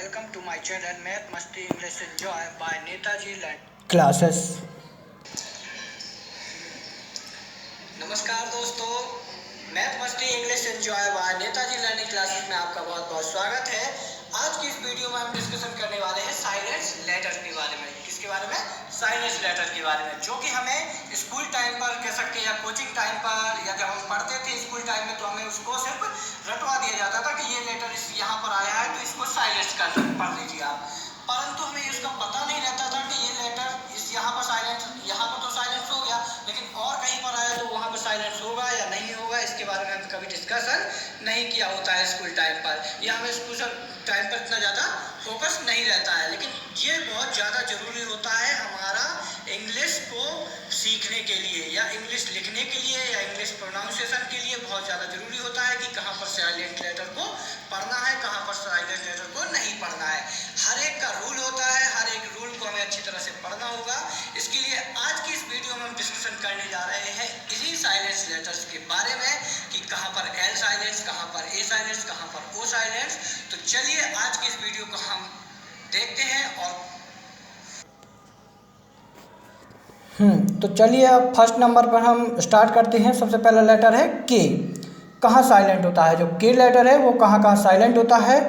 Welcome to my channel Math Masti English Enjoy by Netaji Learn Classes। नमस्कार दोस्तों, math मस्ती English enjoy by Netaji learning classes में आपका बहुत बहुत स्वागत है। आज की इस वीडियो में हम डिस्कशन करने वाले हैं साइलेंस लेटर के बारे में। किसके बारे में? साइलेंस लेटर के बारे में, जो कि हमें स्कूल टाइम पर कह सकते हैं या कोचिंग टाइम पर या जब हम पढ़ते थे स्कूल टाइम में तो हमें उसको सिर्फ रटवा दिया जाता था कि ये लेटर यहाँ पर आया है तो इसको साइलेंस कर पढ़ लीजिए आप। परंतु हमें इसका पता नहीं रहता था कि ये लेटर यहाँ पर साइलेंस, यहाँ पर तो साइलेंस हो गया लेकिन और कहीं पर आया तो वहाँ पर साइलेंस होगा या नहीं होगा, इसके बारे में हम कभी डिस्कशन नहीं किया होता है स्कूल टाइम पर, या हमें स्कूल टाइम पर इतना ज़्यादा फोकस नहीं रहता है। लेकिन ये बहुत ज़्यादा ज़रूरी होता है हमारा इंग्लिश को सीखने के लिए या इंग्लिश लिखने के लिए या इंग्लिश प्रोनाउंसिएशन के लिए बहुत ज़्यादा ज़रूरी होता है कि कहाँ पर साइलेंट लेटर को पढ़ना है, कहाँ पर साइलेंट लेटर को नहीं पढ़ना है। हर एक का रूल होता है, हर एक रूल को हमें अच्छी तरह से पढ़ना होगा। इसके लिए आज की इस वीडियो में हम डिस्कशन करने जा रहे हैं इसी साइलेंस लेटर्स के बारे में कि कहाँ पर एल साइलेंस, कहाँ पर ए साइलेंस, कहाँ पर ओ साइलेंस। तो चलिए आज की इस वीडियो को हम देखते हैं और तो चलिए अब फर्स्ट नंबर पर हम स्टार्ट करते हैं। सबसे पहला लेटर है के। कहाँ साइलेंट होता है? जो के लेटर है वो कहाँ कहाँ साइलेंट होता है?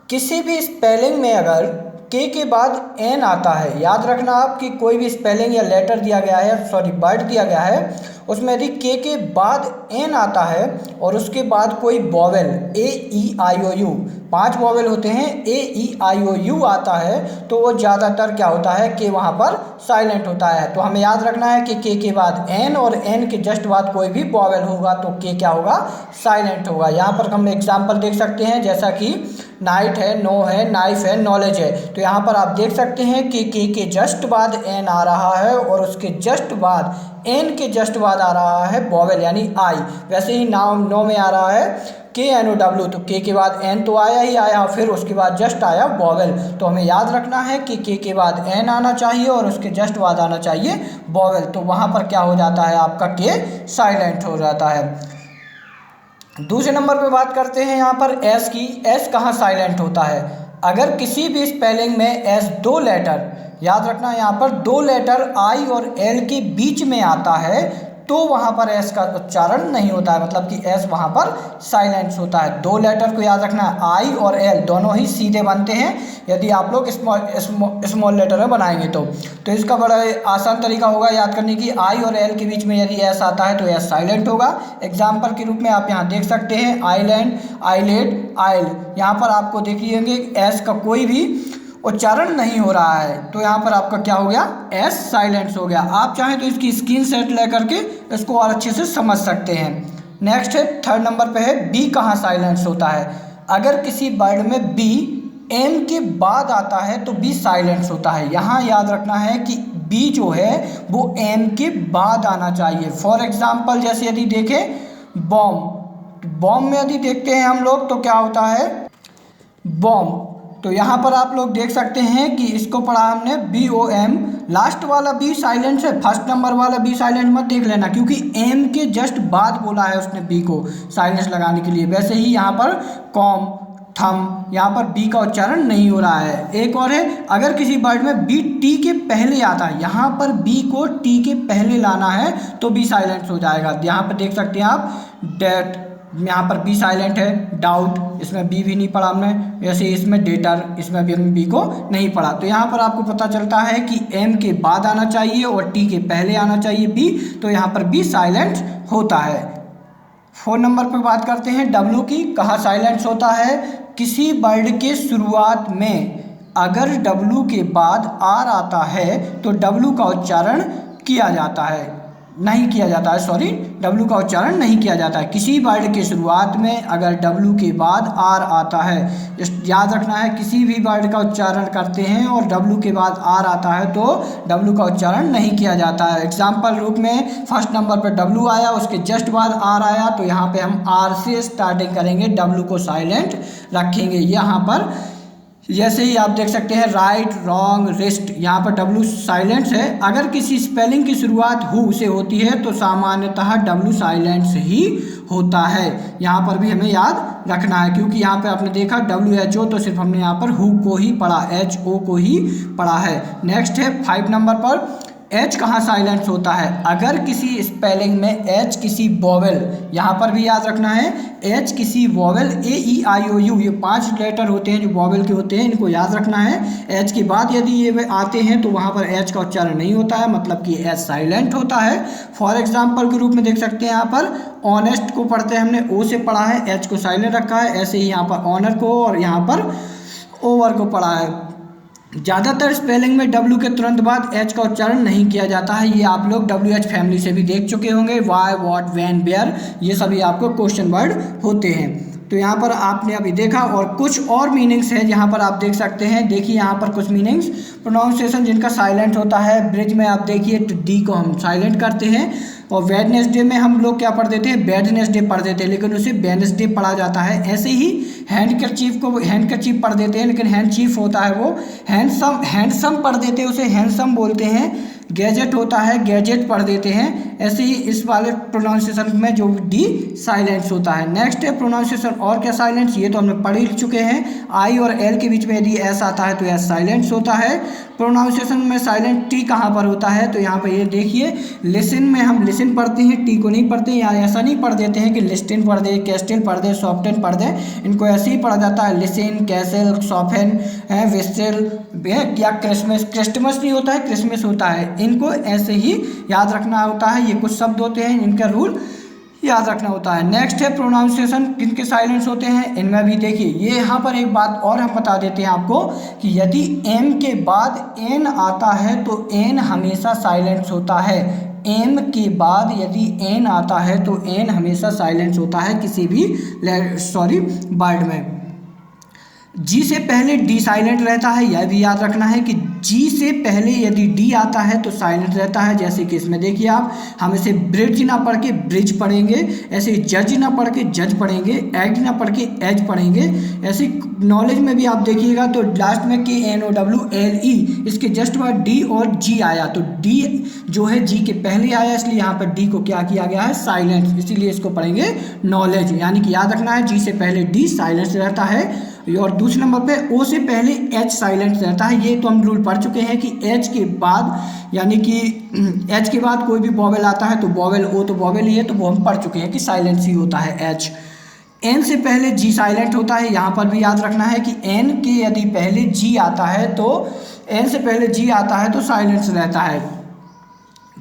किसी भी स्पेलिंग में अगर के के बाद एन आता है, याद रखना आप कि कोई भी स्पेलिंग या लेटर दिया गया है, वर्ड दिया गया है, उसमें यदि के बाद एन आता है और उसके बाद कोई vowel A E I O U, 5 vowel होते हैं, ए ई आई ओ यू आता है तो वो ज़्यादातर क्या होता है कि वहाँ पर साइलेंट होता है। तो हमें याद रखना है कि के बाद एन और एन के जस्ट बाद कोई भी वॉवेल होगा तो के क्या होगा? साइलेंट होगा। यहाँ पर हम एग्जाम्पल देख सकते हैं, जैसा कि नाइट है, नो है, नाइफ है, नॉलेज है। तो यहाँ पर आप देख सकते हैं कि के जस्ट बाद एन आ रहा है और उसके जस्ट बाद एन के जस्ट बाद आ रहा है वॉवेल यानी आई। वैसे ही नाम नो में आ रहा है के एन ओ डब्ल्यू, तो के बाद एन तो आया ही आया, फिर उसके बाद जस्ट आया वॉवेल। तो हमें याद रखना है कि के बाद एन आना चाहिए और उसके जस्ट बाद आना चाहिए वॉवेल। तो वहाँ पर क्या हो जाता है? आपका के साइलेंट हो जाता है। दूसरे नंबर पे बात करते हैं यहाँ पर एस की। एस कहाँ साइलेंट होता है? अगर किसी भी स्पेलिंग में एस 2 लेटर, याद रखना यहाँ पर 2 लेटर आई और एल के बीच में आता है तो वहाँ पर एस का उच्चारण नहीं होता है, मतलब कि एस वहाँ पर साइलेंस होता है। 2 लेटर को याद रखना, आई और एल दोनों ही सीधे बनते हैं यदि आप लोग स्मॉल लेटर में बनाएंगे तो इसका बड़ा आसान तरीका होगा याद करने की। आई और एल के बीच में यदि एस आता है तो एस साइलेंट होगा। एग्जाम्पल के रूप में आप यहाँ देख सकते हैं आइलैंड, आइलेट, आइल। यहाँ पर आपको देख लीजिए एस का कोई भी उच्चारण नहीं हो रहा है तो यहाँ पर आपका क्या हो गया? एस साइलेंस हो गया। आप चाहें तो इसकी स्क्रीनशॉट लेकर के इसको और अच्छे से समझ सकते हैं। नेक्स्ट है थर्ड नंबर पे है बी। कहाँ साइलेंस होता है? अगर किसी वर्ड में बी एन के बाद आता है तो बी साइलेंस होता है। यहाँ याद रखना है कि बी जो है वो एन के बाद आना चाहिए। फॉर एग्जाम्पल जैसे यदि देखें बॉम्ब, बॉम्ब में यदि देखते हैं हम लोग तो क्या होता है? बॉम्ब। तो यहाँ पर आप लोग देख सकते हैं कि इसको पढ़ा हमने BOM, लास्ट वाला बी साइलेंट है, फर्स्ट नंबर वाला बी साइलेंट मत देख लेना क्योंकि एम के जस्ट बाद बोला है उसने बी को साइलेंस लगाने के लिए। वैसे ही यहाँ पर कॉम, थम, यहाँ पर बी का उच्चारण नहीं हो रहा है। एक और है, अगर किसी वर्ड में बी टी के पहले आता है, यहाँ पर बी को टी के पहले लाना है तो बी साइलेंस हो जाएगा। यहाँ पर देख सकते हैं आप डेट, यहाँ पर बी साइलेंट है। डाउट, इसमें बी भी नहीं पढ़ा हमने। वैसे इसमें डेटर, इसमें भी हमने बी को नहीं पढ़ा। तो यहाँ पर आपको पता चलता है कि एम के बाद आना चाहिए और टी के पहले आना चाहिए बी, तो यहाँ पर बी साइलेंट होता है। 4 नंबर पर बात करते हैं डब्ल्यू की। कहाँ साइलेंस होता है? किसी वर्ड के शुरुआत में अगर डब्ल्यू के बाद आर आता है तो डब्ल्यू का उच्चारण किया जाता है, नहीं किया जाता है, सॉरी, डब्ल्यू का उच्चारण नहीं किया जाता है। किसी वर्ड के शुरुआत में अगर डब्ल्यू के बाद आर आता है, याद रखना है किसी भी वर्ड का उच्चारण करते हैं और डब्ल्यू के बाद आर आता है तो डब्ल्यू का उच्चारण नहीं किया जाता है। एग्जाम्पल रूप में फर्स्ट नंबर पर डब्ल्यू आया, उसके जस्ट बाद आर आया तो यहाँ पे हम आर से स्टार्टिंग करेंगे, डब्ल्यू को साइलेंट रखेंगे। यहाँ पर जैसे ही आप देख सकते हैं राइट, रॉन्ग, रिस्ट, यहाँ पर W साइलेंस है। अगर किसी स्पेलिंग की शुरुआत हु से होती है तो सामान्यतः W साइलेंस ही होता है। यहाँ पर भी हमें याद रखना है, क्योंकि यहाँ पे आपने देखा WHO तो सिर्फ हमने यहाँ पर हु को ही पढ़ा, HO को ही पढ़ा है। नेक्स्ट है 5 नंबर पर H कहाँ साइलेंस होता है? अगर किसी स्पेलिंग में H किसी वोवेल, यहाँ पर भी याद रखना है, H किसी वोवेल AEIOU, ये 5 लेटर होते हैं जो वोवेल के होते हैं, इनको याद रखना है। H के बाद यदि ये आते हैं तो वहाँ पर H का उच्चारण नहीं होता है, मतलब कि H साइलेंट होता है। फॉर एग्जाम्पल के रूप में देख सकते हैं यहाँ पर ऑनेस्ट को पढ़ते हैं, हमने O से पढ़ा है, H को साइलेंट रखा है। ऐसे ही यहाँ पर ऑनर को और यहाँ पर ओवर को पढ़ा है। ज़्यादातर स्पेलिंग में W के तुरंत बाद H का उच्चारण नहीं किया जाता है। ये आप लोग WH फैमिली से भी देख चुके होंगे। वाई, वॉट, वैन, वेयर, ये सभी आपको क्वेश्चन वर्ड होते हैं। तो यहाँ पर आपने अभी देखा, और कुछ और मीनिंग्स है जहाँ पर आप देख सकते हैं। देखिए यहाँ पर कुछ मीनिंग्स, प्रोनाउंसिएशन जिनका साइलेंट होता है। ब्रिज में आप देखिए तो डी को हम साइलेंट करते हैं, और वेडनेसडे में हम लोग क्या पढ़ देते हैं? बैडनेसडे पढ़ देते हैं, लेकिन उसे वेडनेसडे पढ़ा जाता है। ऐसे ही हैंडकरचीफ को हैंडकरचीफ पढ़ देते हैं, लेकिन हैंडचीफ होता है वो। हैंडसम पढ़ देते हैं, उसे हैंडसम बोलते हैं। गैजेट होता है, गैजेट पढ़ देते हैं। ऐसे ही इस वाले प्रोनाउंसिएशन में जो डी साइलेंस होता है। नेक्स्ट है प्रोनाउंसिएशन और क्या साइलेंस, ये तो हमने पढ़ ही चुके हैं। आई और एल के बीच में यदि एस आता है तो एस साइलेंस होता है। प्रोनाउंसिएशन में साइलेंट टी कहाँ पर होता है? तो यहाँ पर ये देखिए, लिसन में हम लिसन पढ़ते हैं, टी को नहीं पढ़ते। यहाँ ऐसा नहीं पढ़ देते हैं कि लिस्टिन पढ़ दे, कैस्टिन पढ़ दे, सॉफ्टन पढ़ दे, इनको ऐसे ही पढ़ा जाता है। लिसन, कैसल, सॉफन, विस्टल या क्रिसमस नहीं होता है, क्रिसमस होता है। इनको ऐसे ही याद रखना होता है। ये कुछ शब्द होते हैं, इनका रूल याद रखना होता है। नेक्स्ट है प्रोनाउंसिएशन किनके साइलेंस होते हैं, इनमें भी देखिए। ये यहाँ पर एक बात और हम बता देते हैं आपको कि यदि एम के बाद एन आता है तो एन हमेशा साइलेंस होता है। एम के बाद यदि एन आता है तो एन हमेशा साइलेंस होता है किसी भी वर्ड में। जी से पहले डी साइलेंट रहता है, यह भी याद रखना है कि जी से पहले यदि डी आता है तो साइलेंट रहता है। जैसे कि इसमें देखिए आप, हम इसे ब्रिज ना पढ़ के ब्रिज पढ़ेंगे, ऐसे जज ना पढ़ के जज पढ़ेंगे, एग ना पढ़ के एज पढ़ेंगे। ऐसे नॉलेज में भी आप देखिएगा तो लास्ट में KNOWLE, इसके जस्ट बाद डी और जी आया, तो डी जो है जी के पहले आया, इसलिए यहाँ पर डी को क्या किया गया है? साइलेंट, इसीलिए इसको पढ़ेंगे नॉलेज। यानी कि याद रखना है, जी से पहले डी साइलेंस रहता है। और दूसरे नंबर पे ओ से पहले एच साइलेंट रहता है। ये तो हम रूल पढ़ चुके हैं कि एच के बाद, यानी कि एच के बाद कोई भी वॉवेल आता है तो वॉवेल, ओ तो वॉवेल ही है, तो वो हम पढ़ चुके हैं कि साइलेंस ही होता है एच। एन से पहले जी साइलेंट होता है, यहाँ पर भी याद रखना है कि एन के यदि पहले जी आता है तो एन से पहले जी आता है तो साइलेंस रहता है।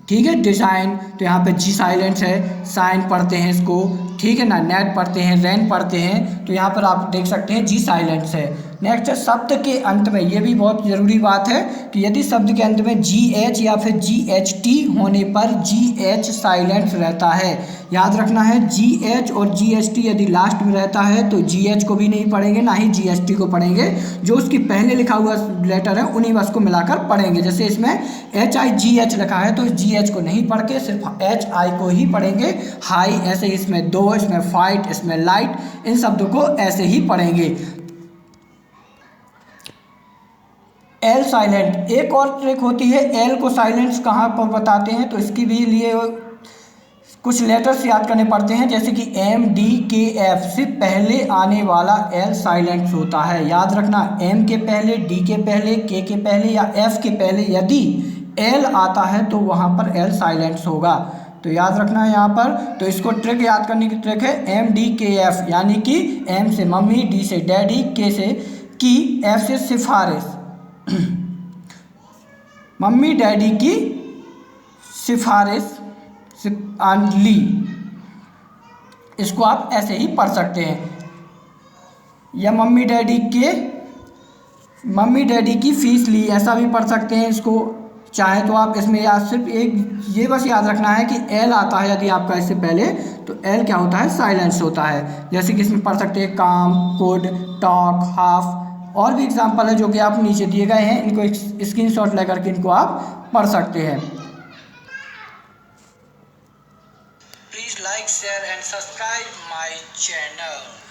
ठीक है, डिज़ाइन, तो यहाँ पे जी साइलेंस है। साइन पढ़ते हैं इसको, ठीक है ना। नेट पढ़ते हैं, रैन पढ़ते हैं, तो यहाँ पर आप देख सकते हैं जी साइलेंस है। नेक्स्ट है शब्द के अंत में, ये भी बहुत ज़रूरी बात है कि यदि शब्द के अंत में GH या फिर GHT होने पर GH साइलेंट रहता है। याद रखना है, GH और GHT यदि लास्ट में रहता है तो GH को भी नहीं पढ़ेंगे, ना ही GHT को पढ़ेंगे। जो उसकी पहले लिखा हुआ लेटर है उन्हीं बस को मिलाकर पढ़ेंगे। जैसे इसमें HIGH लिखा है तो GH को नहीं पढ़ के सिर्फ HI को ही पढ़ेंगे। हाई, ऐसे इसमें दो, इसमें फाइट, इसमें लाइट, इन शब्दों को ऐसे ही पढ़ेंगे। एल साइलेंट, एक और ट्रिक होती है, एल को साइलेंस कहाँ पर बताते हैं, तो इसकी भी लिए कुछ लेटर्स याद करने पड़ते हैं। जैसे कि MDKF से पहले आने वाला एल साइलेंस होता है। याद रखना, M के पहले, D के पहले, K के पहले या F के पहले यदि एल आता है तो वहाँ पर एल साइलेंस होगा, तो याद रखना है यहाँ पर। तो इसको ट्रिक याद करने की ट्रिक है MDKF, यानी कि M से मम्मी, D से डैडी, K से की, F से सिफारिश, मम्मी डैडी की सिफारिश ली। इसको आप ऐसे ही पढ़ सकते हैं, या मम्मी डैडी की फीस ली, ऐसा भी पढ़ सकते हैं इसको। चाहे तो आप इसमें याद सिर्फ एक ये बस याद रखना है कि एल आता है यदि आपका इससे पहले, तो एल क्या होता है? साइलेंस होता है। जैसे कि इसमें पढ़ सकते हैं काम, कुड, टॉक, हाफ, और भी एग्जाम्पल है जो कि आप नीचे दिए गए हैं, इनको स्क्रीनशॉट लेकर के इनको आप पढ़ सकते हैं। Please like, share and subscribe my channel.